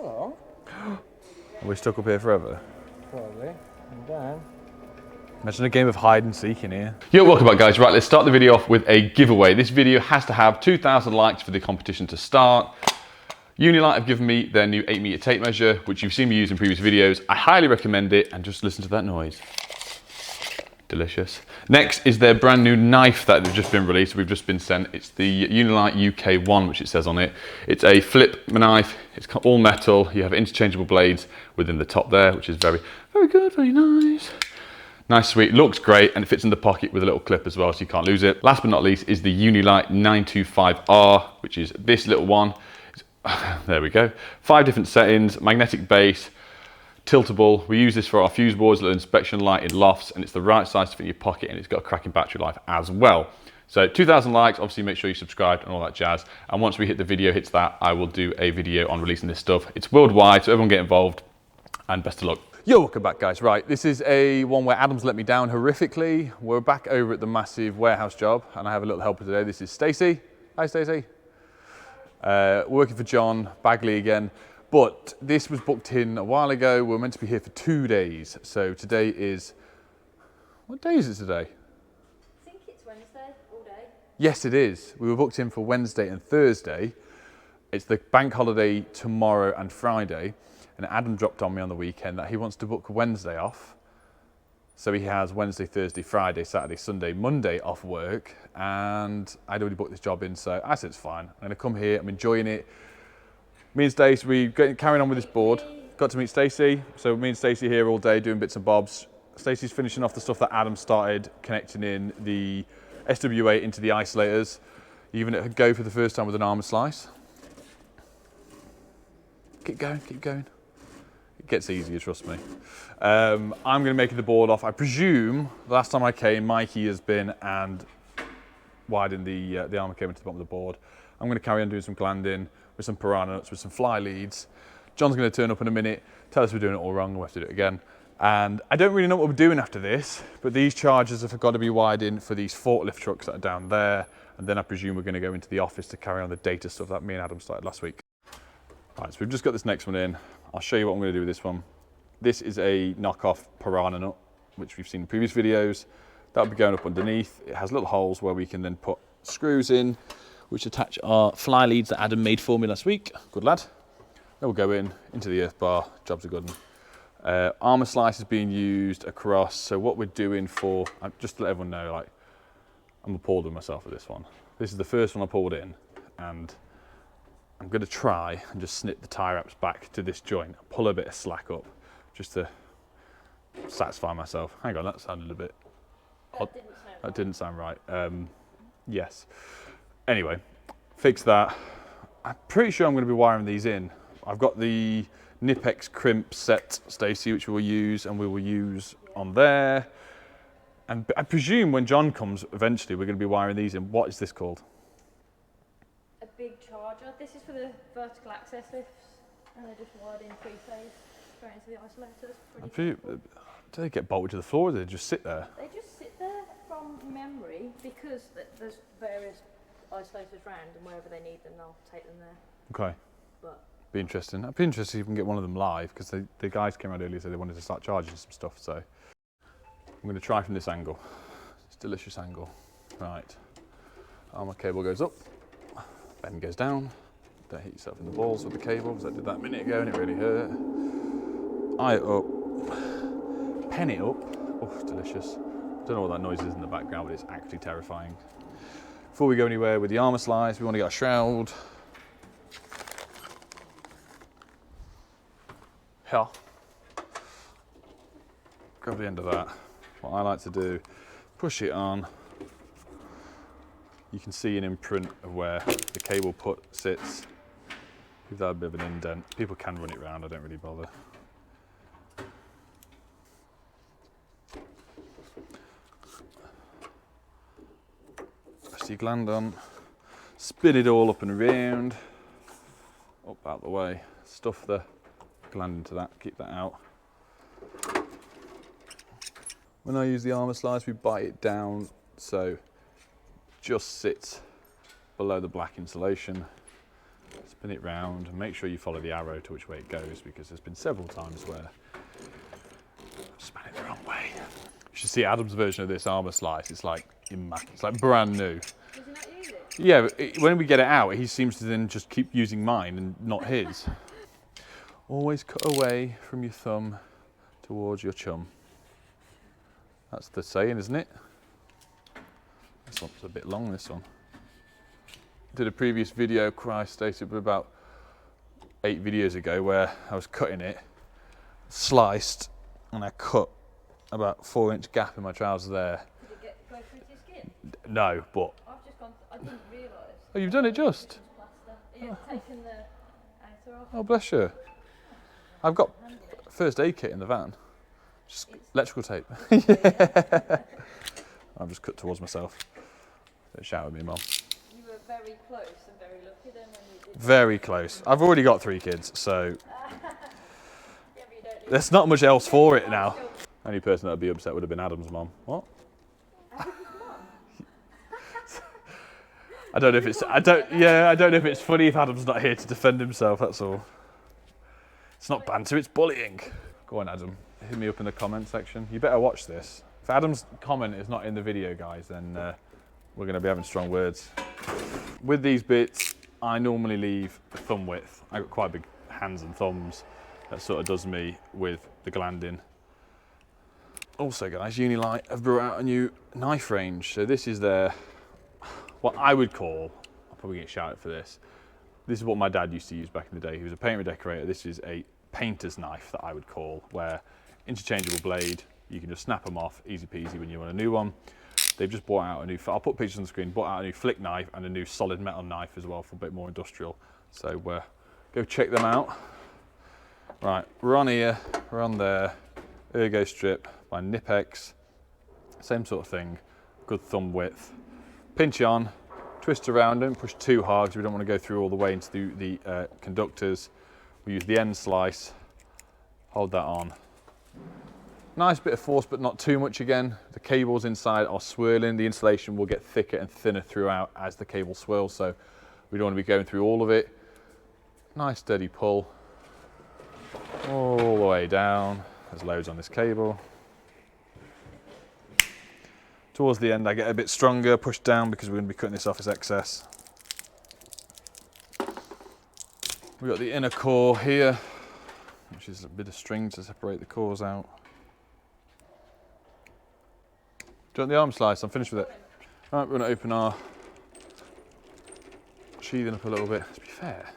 Hello. Are we stuck up here forever? Probably. I'm down. Imagine a game of hide and seek in here. Yo, welcome back guys. Right, let's start the video off with a giveaway. This video has to have 2,000 likes for the competition to start. Unilite have given me their new 8-meter tape measure, which you've seen me use in previous videos. I highly recommend it, and just listen to that noise. Delicious. Next is their brand new knife that they've just been released. We've just been sent. It's the Unilite UK1, which it says on it. It's a flip knife. It's all metal. You have interchangeable blades within the top there, which is very, very good, very nice. Nice, sweet, looks great, and it fits in the pocket with a little clip as well, so you can't lose it. Last but not least is the Unilite 925R, which is this little one. There we go. 5 different settings, magnetic base, tiltable. We use this for our fuse boards, little inspection light in lofts, and it's the right size to fit in your pocket, and it's got a cracking battery life as well. So 2,000 likes, obviously make sure you subscribe and all that jazz. And once we hit the video hits that, I will do a video on releasing this stuff. It's worldwide, so everyone get involved, and best of luck. Yo, welcome back guys. Right, this is a one where Adam's let me down horrifically. We're back over at the massive warehouse job, and I have a little helper today. This is Stacey. Hi Stacey. Working for John Bagley again. But this was booked in a while ago. We were meant to be here for 2 days. So today is, what day is it today? I think it's Wednesday, all day. Yes, it is. We were booked in for Wednesday and Thursday. It's the bank holiday tomorrow and Friday. And Adam dropped on me on the weekend that he wants to book Wednesday off. So he has Wednesday, Thursday, Friday, Saturday, Sunday, Monday off work. And I'd already booked this job in, so I said it's fine. I'm gonna come here, I'm enjoying it. Me and Stacey, we carrying on with this board. Got to meet Stacey. So me and Stacey here all day doing bits and bobs. Stacey's finishing off the stuff that Adam started, connecting in the SWA into the isolators. Even at go for the first time with an armor slice. Keep going, keep going. It gets easier, trust me. I'm gonna make the board off. I presume the last time I came, Mikey has been and widened the armor cable into the bottom of the board. I'm gonna carry on doing some glanding with some piranha nuts, with some fly leads. John's gonna turn up in a minute, tell us we're doing it all wrong, we'll have to do it again. And I don't really know what we're doing after this, but these chargers have got to be widened for these forklift trucks that are down there. And then I presume we're gonna go into the office to carry on the data stuff that me and Adam started last week. Right, so we've just got this next one in. I'll show you what I'm gonna do with this one. This is a knockoff piranha nut, which we've seen in previous videos. That'll be going up underneath. It has little holes where we can then put screws in, which attach our fly leads that Adam made for me last week. Good lad. They'll go into the earth bar, job's a good one. Armor slice is being used across. So what we're doing for, just to let everyone know, like, I'm appalled with myself with this one. This is the first one I pulled in, and I'm gonna try and just snip the tie wraps back to this joint, pull a bit of slack up, just to satisfy myself. Hang on, that sounded a bit odd. That didn't sound right. Yes. Anyway, fix that. I'm pretty sure I'm going to be wiring these in. I've got the Nipex crimp set, Stacey, which we will use, and we will use on there. And I presume when John comes, eventually, we're going to be wiring these in. What is this called? A big charger. This is for the vertical access lifts, and they're just wired in 3-phase straight into the isolators. Do they get bolted to the floor, or do they just sit there? They just sit there from memory, because there's various isolators round, and wherever they need them, they'll take them there. Okay. But be interesting. I'd be interested if we can get one of them live, because the guys came around earlier and said they wanted to start charging some stuff. So I'm going to try from this angle. It's a delicious angle. Right. Armor cable goes up, bend goes down. Don't hit yourself in the balls with the cable, because I did that a minute ago and it really hurt. Eye it up, pen it up. Oh, delicious. Don't know what that noise is in the background, but it's actually terrifying. Before we go anywhere with the armor slice, we want to get our shroud. Here. Grab the end of that. What I like to do, push it on. You can see an imprint of where the cable sits. Give that a bit of an indent. People can run it round, I don't really bother. Press your gland on, spin it all up and around, up out the way, stuff the gland into that, keep that out. When I use the armor slice, we bite it down so it just sits below the black insulation. spin it round, and make sure you follow the arrow to which way it goes, because there's been several times where I've spun it the wrong way. You should see Adam's version of this armour slice. It's like immaculate. It's like brand new. Does he not use it? Yeah, but when we get it out, he seems to then just keep using mine and not his. Always cut away from your thumb towards your chum. That's the saying, isn't it? This one's a bit long, this one. Did a previous video, Christ, it was about 8 videos ago, where I was cutting it, sliced, and I cut about 4-inch gap in my trousers there. Did it go through to your skin? No, but... I've just gone, I didn't realise. Oh, you've done it just? You've taken the outer off. Oh, bless you. I've got first aid kit in the van. Just electrical tape. Yeah. I've just cut towards myself. Don't shout at me, Mum. You were very close and very lucky then when you did. Very close. I've already got 3 kids, so Yeah, but you don't need there's not much else for it now. Only person that would be upset would have been Adam's mum. What? I don't know if it's. I don't know if it's funny if Adam's not here to defend himself. That's all. It's not banter. It's bullying. Go on, Adam. Hit me up in the comment section. You better watch this. If Adam's comment is not in the video, guys, then we're going to be having strong words. With these bits, I normally leave a thumb width. I've got quite big hands and thumbs. That sort of does me with the glanding. Also, guys, Unilite have brought out a new knife range. So this is their, what I would call, I'll probably get shouted for this. This is what my dad used to use back in the day. He was a painter and decorator. This is a painter's knife that I would call, where interchangeable blade, you can just snap them off, easy peasy when you want a new one. They've just bought out a new, I'll put pictures on the screen, bought out a new flick knife and a new solid metal knife as well for a bit more industrial. So go check them out. Right, we're on here, we're on there. Ergo strip by Nipex, same sort of thing, good thumb width. Pinch on, twist around, don't push too hard because we don't want to go through all the way into the conductors. We use the end slice, hold that on. Nice bit of force, but not too much again. The cables inside are swirling. The insulation will get thicker and thinner throughout as the cable swirls, so we don't want to be going through all of it. Nice steady pull, all the way down. There's loads on this cable. Towards the end, I get a bit stronger, push down because we're going to be cutting this off as excess. We've got the inner core here, which is a bit of string to separate the cores out. Do you want the arm slice? I'm finished with it. All right, we're going to open our sheathing up a little bit. To be fair,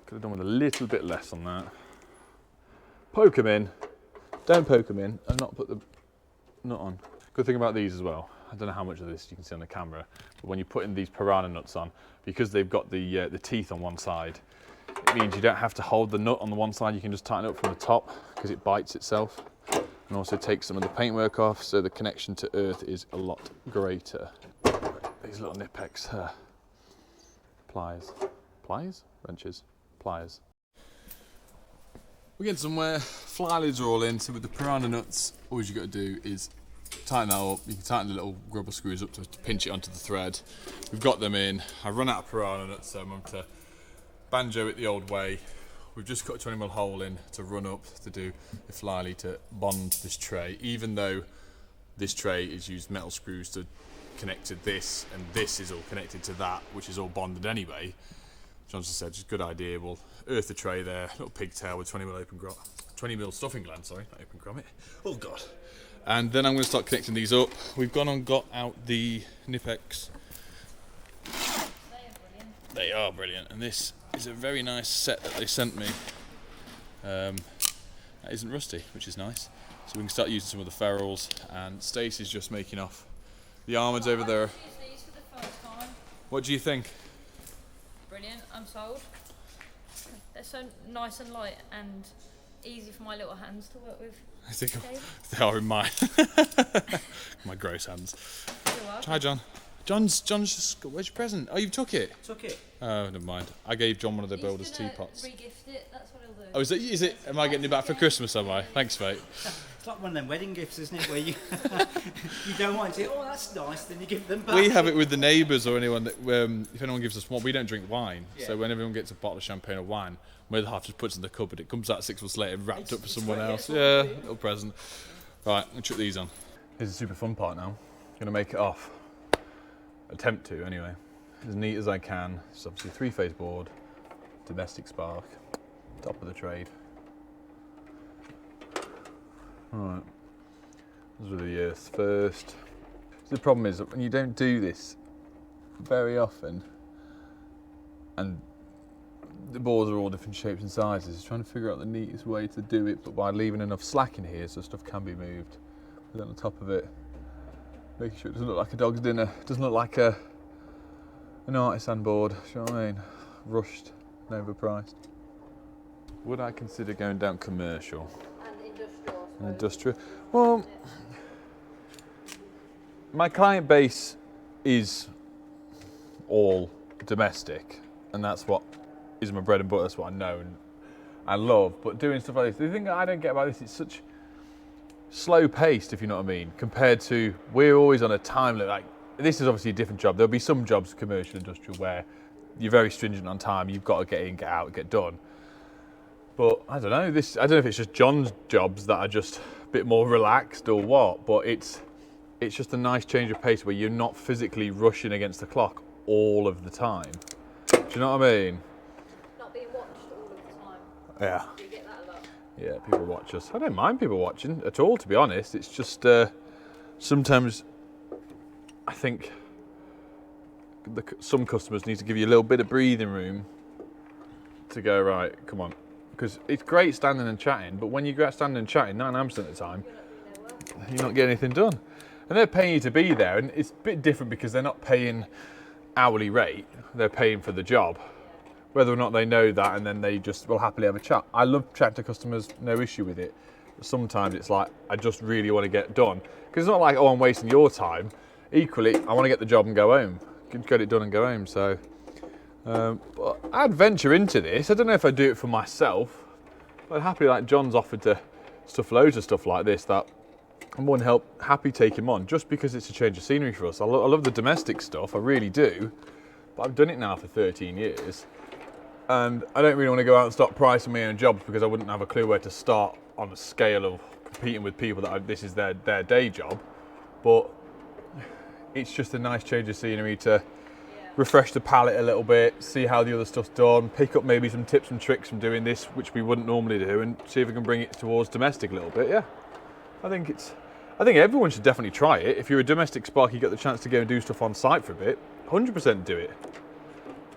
could have done with a little bit less on that. Poke them in. Don't poke them in and not put the nut on. Good thing about these as well, I don't know how much of this you can see on the camera, but when you're putting these piranha nuts on, because they've got the teeth on one side, it means you don't have to hold the nut on the one side, you can just tighten it up from the top because it bites itself. And also takes some of the paintwork off, so the connection to earth is a lot greater. These little Nipex pliers. Pliers? Wrenches? Pliers. We're getting somewhere. Fly lids are all in, so with the piranha nuts, all you've got to do is tighten that up. You can tighten the little rubber screws up to pinch it onto the thread. We've got them in. I run out of piranha nuts, so I'm going to banjo it the old way. We've just cut a 20mm hole in to run up to do the fly lead to bond this tray, even though this tray is used metal screws to connect to this, and this is all connected to that, which is all bonded anyway. Johnson said, just a good idea. We'll earth the tray there, little pigtail with 20mm stuffing gland, sorry, not open grommet. Oh God. And then I'm going to start connecting these up. We've gone and got out the Nipex. They are brilliant, and this is a very nice set that they sent me. That isn't rusty, which is nice. So we can start using some of the ferrules, and Stacey's just making off the armouds over there. These for the first time. What do you think? Brilliant, I'm sold. They're so nice and light and easy for my little hands to work with. I think they are in mine. My gross hands. Hi, John. John's just got, where's your present? Oh, you took it? Took it. Oh, never mind. I gave John one of the builder's teapots. Re-gift it, that's what he'll do. Oh, is it? Am I getting it back for Christmas, am I? Thanks, mate. It's like one of them wedding gifts, isn't it? Where you you don't want to say, oh, that's nice, then you give them back. We have it with the neighbours or anyone that, if anyone gives us one, we don't drink wine. Yeah. So when everyone gets a bottle of champagne or wine, my other half just puts it in the cupboard. It comes out 6 months later, wrapped up for someone else. Yeah, little present. Right, I'll chuck these on. Here's the super fun part now. Gonna make it off. Attempt to, anyway. As neat as I can. It's obviously a 3-phase board, domestic spark, top of the trade. Alright, those are the earths first. So the problem is that when you don't do this very often, and the boards are all different shapes and sizes, it's trying to figure out the neatest way to do it, but by leaving enough slack in here so stuff can be moved. Put it on the top of it, making sure it doesn't look like a dog's dinner, it doesn't look like an artisan board, do you know what I mean? Rushed and overpriced. Would I consider going down commercial? Industrial. Well, my client base is all domestic, and that's what is my bread and butter. That's what I know and I love. But doing stuff like this, the thing I don't get about this, it's such slow paced, if you know what I mean, compared to we're always on a time limit. Like this is obviously a different job. There'll be some jobs, commercial, industrial, where you're very stringent on time. You've got to get in, get out, get done. But I don't know. I don't know if it's just John's jobs that are just a bit more relaxed or what. But it's just a nice change of pace where you're not physically rushing against the clock all of the time. Do you know what I mean? Not being watched all of the time. Yeah. Do you get that a lot? Yeah, people watch us. I don't mind people watching at all, to be honest. It's just sometimes I think some customers need to give you a little bit of breathing room to go, right, come on. Because it's great standing and chatting, but when you go out standing and chatting 99% of the time, you're not getting anything done. And they're paying you to be there, and it's a bit different because they're not paying hourly rate, they're paying for the job. Whether or not they know that, and then they just will happily have a chat. I love chatting to customers, no issue with it. But sometimes it's like, I just really want to get done. Because it's not like, oh, I'm wasting your time. Equally, I want to get the job and go home. Get it done and go home, so. But I'd venture into this. I don't know if I'd do it for myself, but I'd happily, like John's offered to loads of stuff like this that I'm more than happy take him on, just because it's a change of scenery for us. I love the domestic stuff, I really do, but I've done it now for 13 years, and I don't really want to go out and start pricing my own jobs because I wouldn't have a clue where to start on a scale of competing with people that this is their day job. But it's just a nice change of scenery to refresh the palette a little bit, see how the other stuff's done, pick up maybe some tips and tricks from doing this, which we wouldn't normally do, and see if we can bring it towards domestic a little bit. Yeah, I think everyone should definitely try it. If you're a domestic spark, you get the chance to go and do stuff on site for a bit, 100% do it,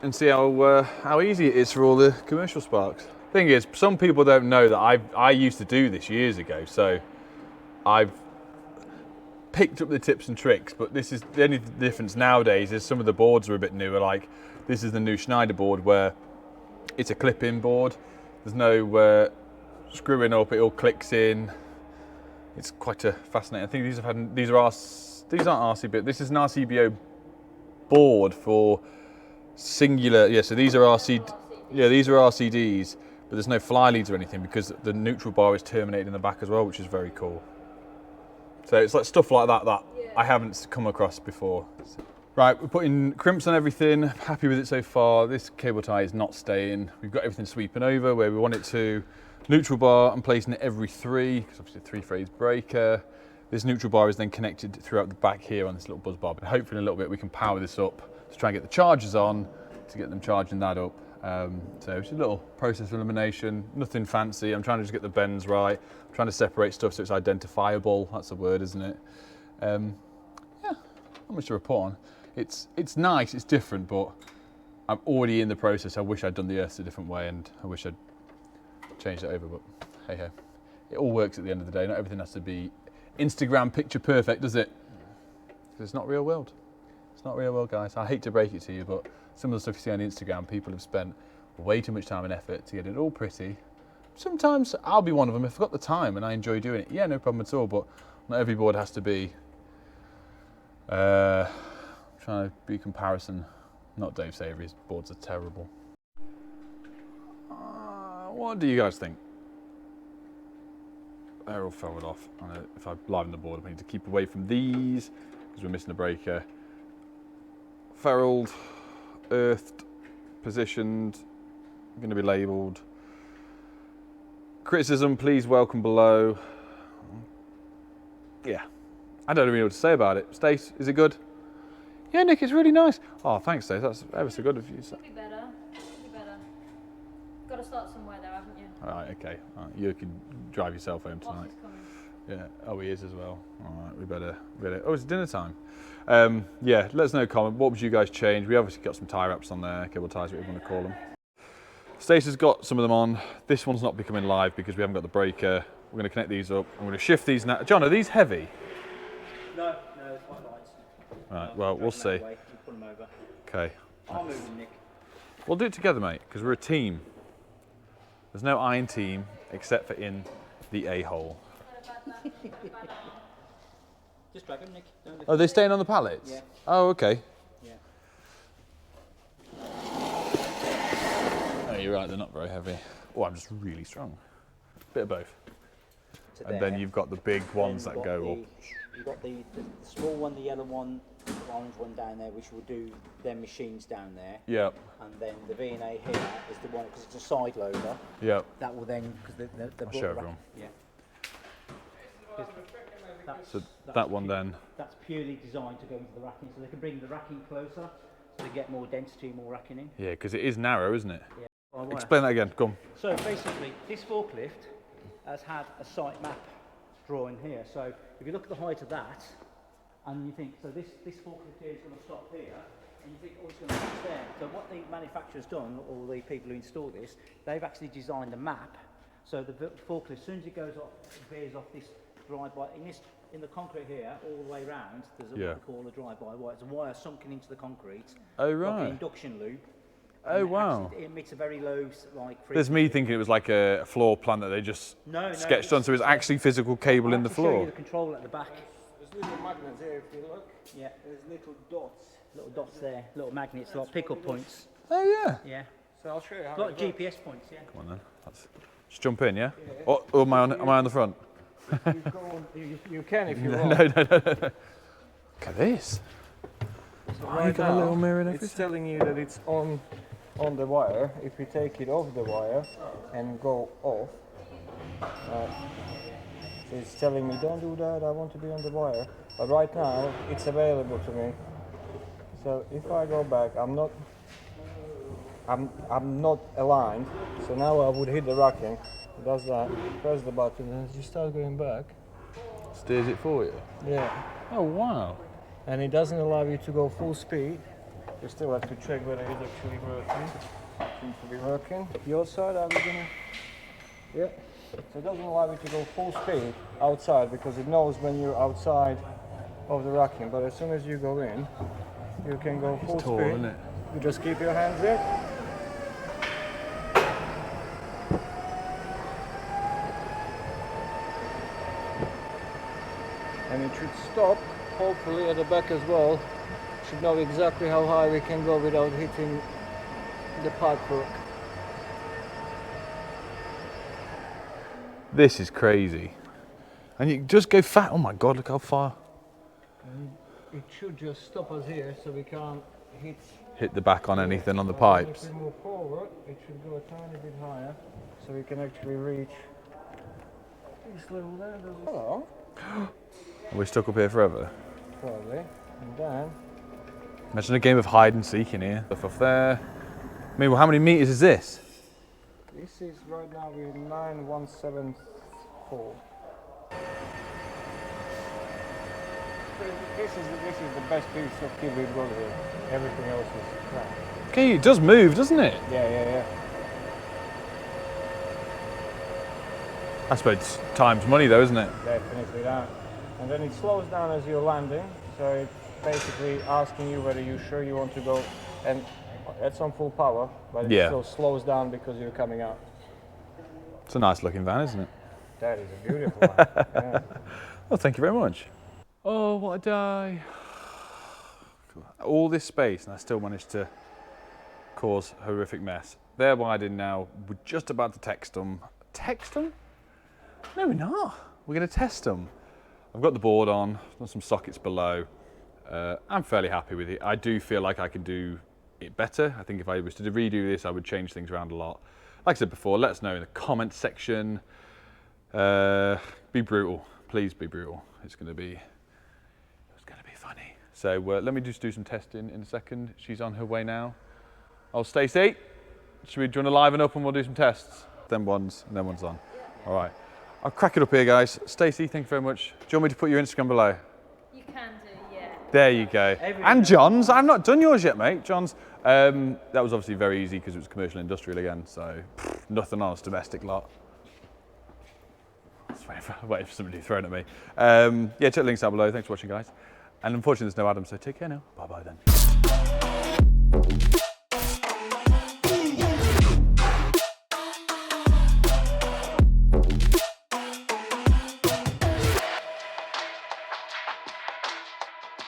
and see how easy it is for all the commercial sparks. Thing is, some people don't know that I used to do this years ago, so I've picked up the tips and tricks, but this is the only difference nowadays is some of the boards are a bit newer. Like this is the new Schneider board where it's a clip-in board. There's no screwing up; it all clicks in. It's quite a fascinating. I think these aren't RCBO. This is an RCBO board for singular. Yeah, so these are these are RCDs, but there's no fly leads or anything because the neutral bar is terminated in the back as well, which is very cool. So it's like stuff like that I haven't come across before. Right, we're putting crimps on everything, happy with it so far. This cable tie is not staying. We've got everything sweeping over where we want it to. Neutral bar, I'm placing it every 3, because obviously a 3-phase breaker. This neutral bar is then connected throughout the back here on this little buzz bar. But hopefully in a little bit we can power this up to try and get the chargers on, to get them charging that up. So it's a little process elimination, nothing fancy. I'm trying to just get the bends right. I'm trying to separate stuff so it's identifiable. That's a word, isn't it? Yeah, not much to report on. It's nice, it's different, but I'm already in the process. I wish I'd done the earths a different way, and I wish I'd changed it over, but hey ho. It all works at the end of the day. Not everything has to be Instagram picture perfect, does it? Because it's not real world. It's not real world, guys. I hate to break it to you, but some of the stuff you see on Instagram, people have spent way too much time and effort to get it all pretty. Sometimes I'll be one of them. If I've got the time and I enjoy doing it, yeah, no problem at all, but not every board has to be trying to be comparison. Not Dave Savory's boards are terrible. What do you guys think? they're all ferruled off. If I liven the board, I need to keep away from these because we're missing a breaker. Ferruled, earthed, positioned, going to be labelled. Criticism, please welcome below. Yeah, I don't really know what to say about it. Stace, is it good? Yeah, Nick, it's really nice. Oh, thanks, Stace. That's ever so good of you. Could be better. Could be better. Got to start somewhere though, haven't you? All right, okay. All right, you can drive yourself home Boss tonight. is coming. Yeah. Oh, he is as well. All right, we better. Oh, it's dinner time. Yeah, let us know in the comment. What would you guys change? We obviously got some tie wraps on there, cable ties, whatever you want to call them. Stacey's got some of them on. This one's not becoming live because we haven't got the breaker. We're going to connect these up. I'm going to shift these now. John, are these heavy? No, it's quite light. Right, well, we'll see. Put them over. Okay. I'll move them, Nick. We'll do it together, mate, because we're a team. There's no iron team except for in the a-hole. Just drag them, Nick. Don't lift Oh, they're staying on the pallets? Yeah. Oh, okay. Yeah. Oh, you're right, they're not very heavy. Oh, I'm just really strong. Bit of both. To And there. then you've got the big ones Then that you've go got up. You've got the small one, the yellow one, the orange one down there, which will do their machines down there. Yep, And then the V&A here is the one, because it's a side loader, yep. that will then, because the I'll show everyone. Yeah. 'Cause So that's that one pu- then. That's purely designed to go into the racking, so they can bring the racking closer, so they get more density, more racking in. Yeah, because it is narrow, isn't it? Yeah. By wire. Explain that again, come. So basically, this forklift has had a site map drawing here. So if you look at the height of that, and you think, so this forklift here is going to stop here, and you think, oh, it's going to stop there. So what the manufacturer's done, or the people who install this, they've actually designed a map. So the forklift, as soon as it goes off, veers off this drive-by, in the concrete here, all the way round, there's what they call a drive-by wire. It's a wire sunken into the concrete. Oh, Like right. an induction loop. Oh, And wow. It emits a very low, like... There's me thinking it was like a floor plan that they just No, sketched on, so it's actually physical cable in the I'll show you floor. the control at the back. There's little magnets here if you look. Yeah, There's little dots. little dots there, little magnets, like pickup points. Oh, yeah. Yeah, So I'll show you how like it works. GPS points. Yeah. Come on then. Just jump in, yeah? Or am I on the front? You, go on, you can if you No, want. no, no, no. Look at this. So Oh, you got a little mirror and it's everything. telling you that it's on the wire. If we take it off the wire and go off, so it's telling me don't do that, I want to be on the wire. But right now it's available to me. So if I go back, I'm not aligned. So now I would hit the racking. It does that. Press the button and you start going back. Steers it for you. Yeah. Oh, wow. And it doesn't allow you to go full speed. You still have to check whether it's actually working. Seems to be working. Your side, are we gonna? Yeah. So it doesn't allow you to go full speed outside because it knows when you're outside of the racking. But as soon as you go in, you can go full It's tall, speed. isn't it? You just keep your hands in. And it should stop, hopefully at the back as well. Should know exactly how high we can go without hitting the pipe hook. This is crazy. And you just go fat. Oh my God, look how far. And it should just stop us here so we can't hit The back on anything on the If pipes. we move forward, it should go a tiny bit higher so we can actually reach this level there. Hello. We're stuck up here forever. Probably. And then Imagine a game of hide and seek in here. Stuff off there. I mean, well, how many meters is this? this is right now we're 9174. This is the best piece of kit we've got here. Everything else is crap. Okay, it does move, doesn't it? Yeah. I suppose time's money though, isn't it? Definitely that. And then it slows down as you're landing, so it's basically asking you whether you're sure you want to go, and at some full power, but it Yeah. still slows down because you're coming out. It's a nice looking van, isn't it? That is a beautiful one. Yeah. Well, thank you very much. Oh, what a day. All this space and I still managed to cause a horrific mess. They're wired in now. We're just about to text them. Text them? No, we're not. we're going to test them. I've got the board on, done some sockets below. I'm fairly happy with it. I do feel like I can do it better. I think if I was to redo this, I would change things around a lot. Like I said before, let us know in the comment section. Be brutal, please be brutal. It's going to be funny. So let me just do some testing in a second. She's on her way now. Oh, Stacey, do you want to liven up and we'll do some tests? Then one's and then one's on. All right, I'll crack it up here, guys. Stacey, thank you very much. Do you want me to put your Instagram below? You can do, yeah. There you go. And John's. I've not done yours yet, mate. John's. That was obviously very easy because it was commercial industrial again, so nothing on us domestic lot. Waiting for somebody throwing at me. Yeah, check the links down below. Thanks for watching, guys. And unfortunately, there's no Adam, so take care now. Bye-bye then.